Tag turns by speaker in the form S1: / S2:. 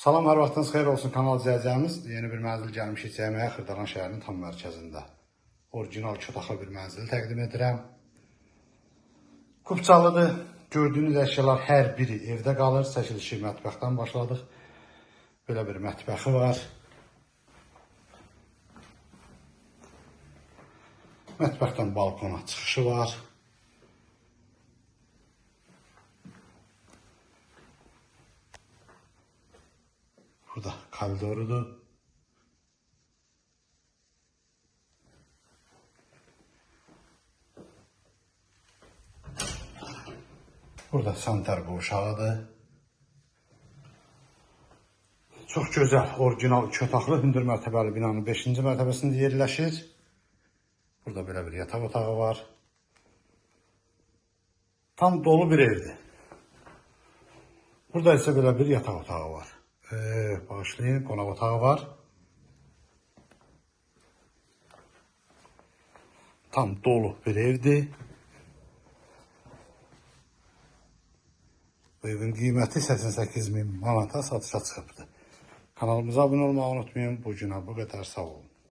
S1: Salam, hər vaxtınız xeyir olsun kanal izləyəcəyimiz. Yeni bir mənzil gəlmişik Cəmiyə Xırdalan şəhərinin tam mərkəzində. Orijinal 2 otaqlı bir mənzili təqdim edirəm. Kubçalıdır. Gördüyünüz əşyalar hər biri evdə qalır. Çəkilişi mətbəxdən başladıq. Belə bir mətbəxi var. Mətbəxdən balkona çıxışı var. Burada koridorudur. Burada sanitar qovşağıdır. Çox gözəl, orijinal 2 otaqlı hündür mərtəbəli binanın 5-ci mərtəbəsində yerləşir. Burada belə bir yataq otağı var. Tam dolu bir evdir. Burada isə belə bir yataq otağı var. Bağışlayın, qonaq otağı var. Tam dolu bir evdir. Bu evin qiyməti 88.000 manata satışa çıxıbdır. Kanalımıza abunə olmağı unutmayın. Bu günə bu qədər, sağ olun.